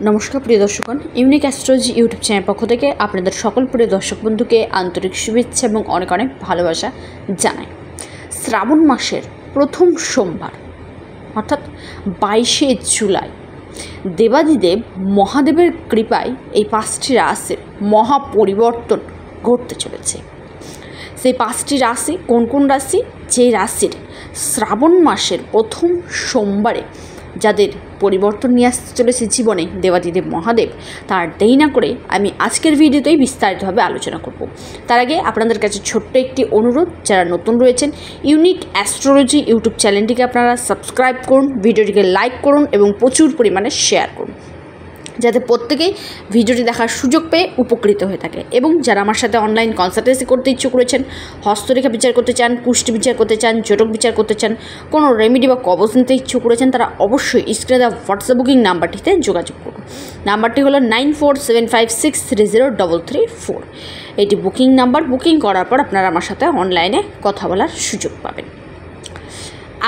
নমস্কার প্রিয় দর্শকগণ, unique astrology YouTube channel পক্ষ থেকে আপনাদের সকল প্রিয় দর্শক বন্ধুকে আন্তরিক শুভেচ্ছা এবং অনেক অনেক ভালোবাসা জানাই। শ্রাবণ মাসের প্রথম সোমবার অর্থাৎ 22শে জুলাই দেবাদিদেব মহাদেবের কৃপায় এই 5টি রাশির মহা পরিবর্তন ঘটতে চলেছে। সেই 5টি রাশি কোন কোন রাশি? যে রাশির শ্রাবণ মাসের প্রথম সোমবারে যাদের পরিবর্তন নিয়ে আসতে চলেছে জীবনে দেবাদিদেব মহাদেব, তার দেরি না করে আমি আজকের ভিডিওতেই বিস্তারিতভাবে আলোচনা করব। তার আগে আপনাদের কাছে ছোট্ট একটি অনুরোধ, যারা নতুন রয়েছেন ইউনিক অ্যাস্ট্রোলজি ইউটিউব চ্যানেলটিকে আপনারা সাবস্ক্রাইব করুন, ভিডিওটিকে লাইক করুন এবং প্রচুর পরিমাণে শেয়ার করুন, যাতে প্রত্যেকেই ভিডিওটি দেখার সুযোগ পেয়ে উপকৃত হয়ে থাকে। এবং যারা আমার সাথে অনলাইন কনসালটেন্সি করতে ইচ্ছুক রয়েছেন, হস্তরেখা বিচার করতে চান, কুষ্টি বিচার করতে চান, জটক বিচার করতে চান, কোনো রেমেডি বা কবচ নিতে ইচ্ছুক রয়েছেন, তারা অবশ্যই স্ক্রিনে দেওয়া হোয়াটসঅ্যাপ বুকিং নাম্বারটিতে যোগাযোগ করুন। নাম্বারটি হলো 9475633334। এটি বুকিং নাম্বার। বুকিং করার পর আপনারা আমার সাথে অনলাইনে কথা বলার সুযোগ পাবেন।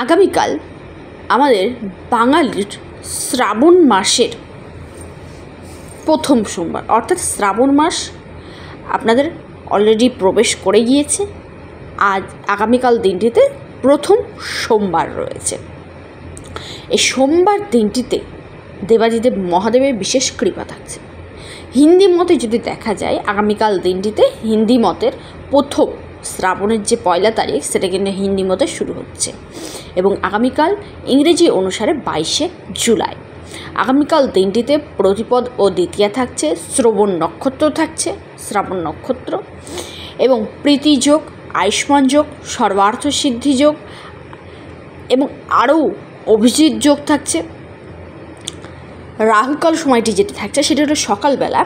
আগামীকাল আমাদের বাঙালির শ্রাবণ মাসের প্রথম সোমবার, অর্থাৎ শ্রাবণ মাস আপনাদের অলরেডি প্রবেশ করে গিয়েছে। আজ আগামীকাল দিনটিতে প্রথম সোমবার রয়েছে। এই সোমবার দিনটিতে দেবাদিদেব মহাদেবের বিশেষ কৃপা থাকছে। হিন্দি মতে যদি দেখা যায়, আগামীকাল দিনটিতে হিন্দি মতের প্রথম শ্রাবণের যে 1 তারিখ, সেটা কিন্তু হিন্দি মতে শুরু হচ্ছে এবং আগামীকাল ইংরেজি অনুসারে 22শে জুলাই। আগামীকাল দিনটিতে প্রতিপদ ও দ্বিতীয়া থাকছে, শ্রবণ নক্ষত্র থাকছে, শ্রাবণ নক্ষত্র, এবং প্রীতি যোগ, আয়ুষ্মান যোগ, সর্বার্থ সিদ্ধি যোগ এবং আরও অভিজিৎ যোগ থাকছে। রাহুকাল সময়টি যেটি থাকছে সেটা হলো সকালবেলা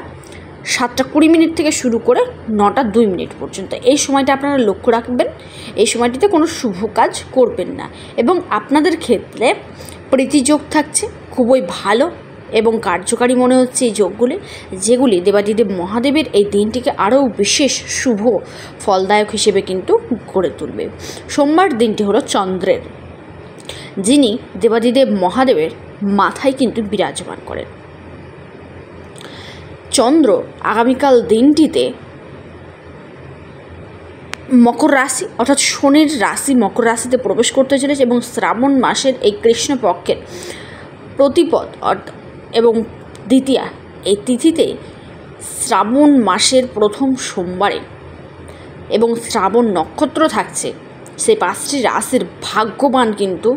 7:20 থেকে শুরু করে 9:02 পর্যন্ত। এই সময়টা আপনারা লক্ষ্য রাখবেন, এই সময়টিতে কোনো শুভ কাজ করবেন না। এবং আপনাদের ক্ষেত্রে প্রীতিযোগ থাকছে, খুবই ভালো এবং কার্যকারী মনে হচ্ছে এই যোগগুলি, যেগুলি দেবাদিদেব মহাদেবের এই দিনটিকে আরও বিশেষ শুভ ফলদায়ক হিসেবে কিন্তু গড়ে তুলবে। সোমবার দিনটি হলো চন্দ্রের, যিনি দেবাদিদেব মহাদেবের মাথায় কিন্তু বিরাজমান করেন। চন্দ্র আগামীকাল দিনটিতে মকর রাশি অর্থাৎ শনির রাশি মকর রাশিতে প্রবেশ করতে চলেছে এবং শ্রাবণ মাসের এই কৃষ্ণপক্ষের প্রতিপদ এবং দ্বিতীয়া এই তিথিতে শ্রাবণ মাসের প্রথম সোমবারে এবং শ্রাবণ নক্ষত্র থাকছে। সেই 5টি রাশির ভাগ্যবান কিন্তু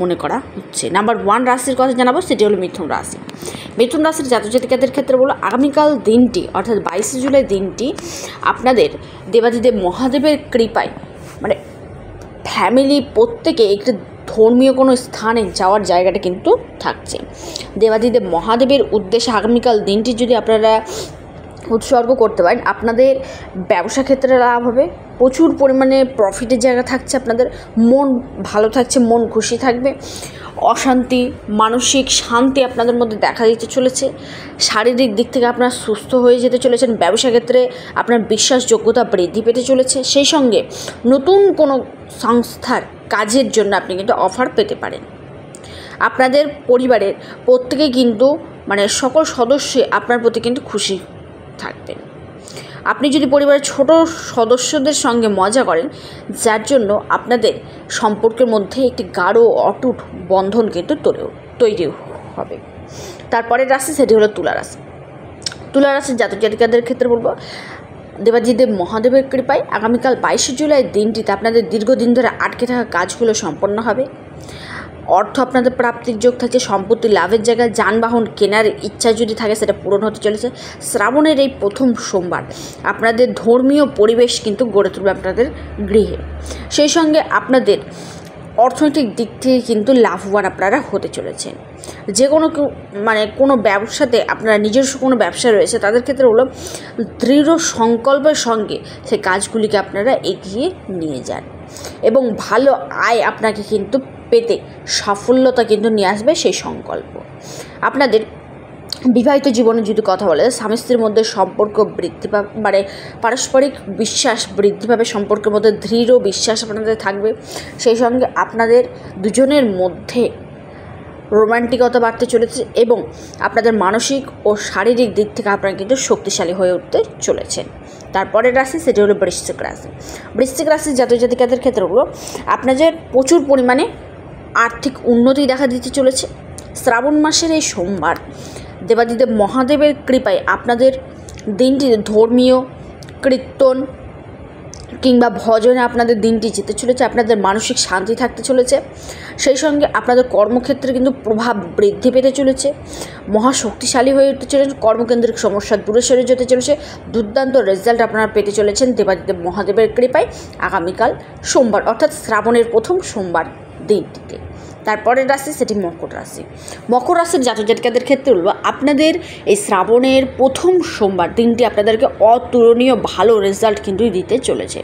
মনে করা হচ্ছে। নাম্বার 1 রাশির কথা জানাবো, সেটি হলো মিথুন রাশি। মিথুন রাশির জাতক-জাতিকাদের ক্ষেত্রে বলো, আগামীকাল দিনটি অর্থাৎ 22শে জুলাই দিনটি আপনাদের দেবাদিদেব মহাদেবের কৃপায় মানে ফ্যামিলি প্রত্যেকে একটি ধর্মীয় কোনো স্থানে যাওয়ার জায়গাটা কিন্তু থাকছে। দেবাদিদেব মহাদেবের উদ্দেশ্যে আগামীকাল দিনটি যদি আপনারা উৎসর্গ করতে পারেন, আপনাদের ব্যবসা ক্ষেত্রে লাভ হবে, প্রচুর পরিমাণে প্রফিটের জায়গা থাকছে, আপনাদের মন ভালো থাকছে, মন খুশি থাকবে, অশান্তি মানসিক শান্তি আপনাদের মধ্যে দেখা দিতে চলেছে, শারীরিক দিক থেকে আপনারা সুস্থ হয়ে যেতে চলেছেন, ব্যবসা ক্ষেত্রে আপনার বিশ্বাসযোগ্যতা বৃদ্ধি পেতে চলেছে, সেই সঙ্গে নতুন কোনো সংস্থার কাজের জন্য আপনি কিন্তু অফার পেতে পারেন। আপনাদের পরিবারের প্রত্যেকে কিন্তু সকল সদস্যই আপনার প্রতি কিন্তু খুশি থাকবেন। আপনি যদি পরিবারের ছোট সদস্যদের সঙ্গে মজা করেন, যার জন্য আপনাদের সম্পর্কের মধ্যে একটি গাঢ় অটুট বন্ধন কিন্তু তৈরি হবে। তারপরের রাশি সেটি হলো তুলা রাশি। তুলা রাশির জাতক জাতিকাদের ক্ষেত্রে বলবো, দেবাদিদেব মহাদেবের কৃপায় আগামীকাল 22শে জুলাই দিনটিতে আপনাদের দীর্ঘদিন ধরে আটকে থাকা কাজগুলো সম্পন্ন হবে। অর্থ আপনাদের প্রাপ্তির যোগ থাকছে, সম্পত্তি লাভের জায়গায় যানবাহন কেনার ইচ্ছা যদি থাকে সেটা পূরণ হতে চলেছে। শ্রাবণের এই প্রথম সোমবার আপনাদের ধর্মীয় পরিবেশ কিন্তু গড়ে তুলবে আপনাদের গৃহে। সেই সঙ্গে আপনাদের অর্থনৈতিক দিক থেকে কিন্তু লাভবান আপনারা হতে চলেছেন। যে কোনো ব্যবসাতে আপনারা নিজস্ব কোনো ব্যবসা রয়েছে, তাদের ক্ষেত্রে হলো দৃঢ় সংকল্পের সঙ্গে সেই কাজগুলিকে আপনারা এগিয়ে নিয়ে যান এবং ভালো আয় আপনাকে কিন্তু পেতে সাফল্যতা কিন্তু নিয়ে আসবে সেই সংকল্প। আপনাদের বিবাহিত জীবনে যদি কথা বলে, স্বামী স্ত্রীর মধ্যে সম্পর্ক বৃদ্ধি পাবে, পারস্পরিক বিশ্বাস বৃদ্ধি পাবে, সম্পর্কের মধ্যে দৃঢ় বিশ্বাস আপনাদের থাকবে। সেই সঙ্গে আপনাদের দুজনের মধ্যে রোমান্টিকতা বাড়তে চলেছে এবং আপনাদের মানসিক ও শারীরিক দিক থেকে আপনারা কিন্তু শক্তিশালী হয়ে উঠতে চলেছেন। তারপরের রাশি সেটি হলো বৃশ্চিক রাশি। বৃশ্চিক রাশির জাতক জাতিকাদের ক্ষেত্রে হলো আপনাদের প্রচুর পরিমাণে আর্থিক উন্নতি দেখা দিতে চলেছে। শ্রাবণ মাসের এই সোমবার দেবাদিদেব মহাদেবের কৃপায় আপনাদের দিনটিতে ধর্মীয় কীর্তন কিংবা ভজনে আপনাদের দিনটি যেতে চলেছে। আপনাদের মানসিক শান্তি থাকতে চলেছে। সেই সঙ্গে আপনাদের কর্মক্ষেত্রে কিন্তু প্রভাব বৃদ্ধি পেতে চলেছে, মহাশক্তিশালী হয়ে উঠতে চলেছে, কর্মকেন্দ্রিক সমস্যা দূরে সরে যেতে চলেছে। দুর্দান্ত রেজাল্ট আপনারা পেতে চলেছেন দেবাদিদেব মহাদেবের কৃপায় আগামীকাল সোমবার অর্থাৎ শ্রাবণের প্রথম সোমবার দিনটিতে। তারপরের রাশি সেটি মকর রাশি। মকর রাশির জাতক জাতিকাদের ক্ষেত্রে হলো আপনাদের এই শ্রাবণের প্রথম সোমবার দিনটি আপনাদেরকে অতুলনীয় ভালো রেজাল্ট কিন্তু দিতে চলেছে,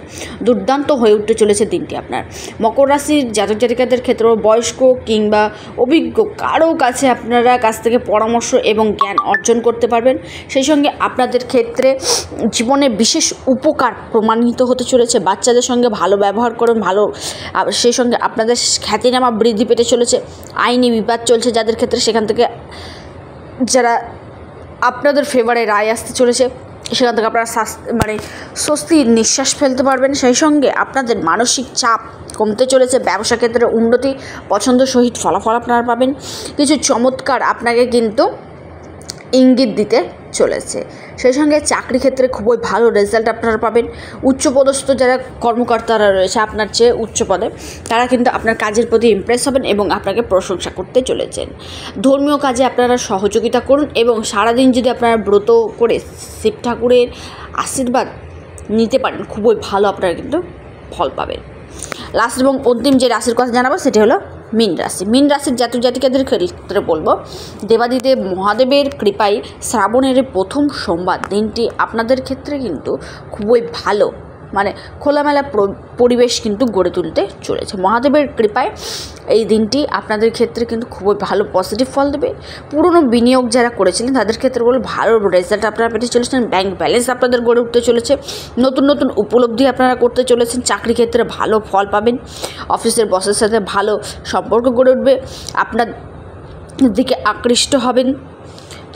দুর্দান্ত হয়ে উঠতে চলেছে দিনটি আপনার। মকর রাশির জাতক জাতিকাদের ক্ষেত্রে বয়স্ক কিংবা অভিজ্ঞ কারো কাছে আপনারা কাছ থেকে পরামর্শ এবং জ্ঞান অর্জন করতে পারবেন। সেই সঙ্গে আপনাদের ক্ষেত্রে জীবনে বিশেষ উপকার প্রমাণিত হতে চলেছে। বাচ্চাদের সঙ্গে ভালো ব্যবহার করুন, ভালো সেই সঙ্গে আপনাদের খ্যাতিনামা বৃদ্ধি পেতে চলেছে। আইনি বিবাদ চলছে যাদের ক্ষেত্রে, সেখান থেকে যারা আপনাদের ফেভারে রায় আসতে চলেছে, সেখান থেকে আপনারা স্বস্তির নিঃশ্বাস ফেলতে পারবেন। সেই সঙ্গে আপনাদের মানসিক চাপ কমতে চলেছে। ব্যবসা ক্ষেত্রে উন্নতি, পছন্দ সহিত ফলাফল আপনারা পাবেন। কিছু চমৎকার আপনাকে কিন্তু ইঙ্গিত দিতে চলেছে। সেই সঙ্গে চাকরি ক্ষেত্রে খুবই ভালো রেজাল্ট আপনারা পাবেন। উচ্চপদস্থ যারা কর্মকর্তারা রয়েছে আপনার চেয়ে উচ্চ পদে, তারা কিন্তু আপনার কাজের প্রতি ইমপ্রেস হবেন এবং আপনাকে প্রশংসা করতে চলেছেন। ধর্মীয় কাজে আপনারা সহযোগিতা করুন এবং সারাদিন যদি আপনারা ব্রত করে শিব ঠাকুরের আশীর্বাদ নিতে পারেন, খুবই ভালো আপনারা কিন্তু ফল পাবেন। লাস্ট এবং অন্তিম যে রাশির কথা জানাবো সেটি হলো মীন রাশি। মীন রাশির জাতক জাতিকাদের ক্ষেত্রে বলবো দেবাদিদেব মহাদেবের কৃপায় শ্রাবণের প্রথম সোমবার দিনটি আপনাদের ক্ষেত্রে কিন্তু খুবই ভালো, খোলামেলা পরিবেশ কিন্তু গড়ে তুলতে চলেছে। মহাদেবের কৃপায় এই দিনটি আপনাদের ক্ষেত্রে কিন্তু খুবই ভালো পজিটিভ ফল দেবে। পুরনো বিনিয়োগ যারা করেছিলেন তাদের ক্ষেত্রে বলে ভালো রেজাল্ট আপনারা পেতে চলেছেন। ব্যাংক ব্যালেন্স আপনাদের গড়ে উঠতে চলেছে। নতুন নতুন উপলব্ধি আপনারা করতে চলেছেন। চাকরি ক্ষেত্রে ভালো ফল পাবেন। অফিসের বসের সাথে ভালো সম্পর্ক গড়ে উঠবে, আপনার দিকে আকৃষ্ট হবেন।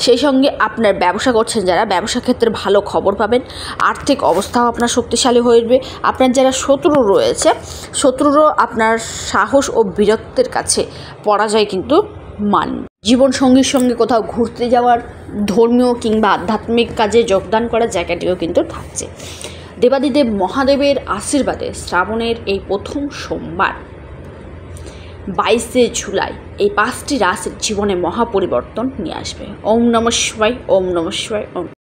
সেই সঙ্গে আপনার ব্যবসা করছেন যারা, ব্যবসা ক্ষেত্রে ভালো খবর পাবেন। আর্থিক অবস্থাও আপনার শক্তিশালী হয়ে উঠবে। আপনার যারা শত্রু রয়েছে, শত্রুরও আপনার সাহস ও বীরত্বের কাছে পরাজয় কিন্তু জীবনসঙ্গীর সঙ্গে কোথাও ঘুরতে যাওয়ার, ধর্মীয় কিংবা আধ্যাত্মিক কাজে যোগদান করার জায়গাটিও কিন্তু থাকছে। দেবাদিদেব মহাদেবের আশীর্বাদে শ্রাবণের এই প্রথম সোমবার 22 জুলাই এই 5টি রাশির জীবনে মহাপরিবর্তন নিয়ে আসবে। ওম নমঃ শিবায়, ওম নমঃ শিবায়, ওম।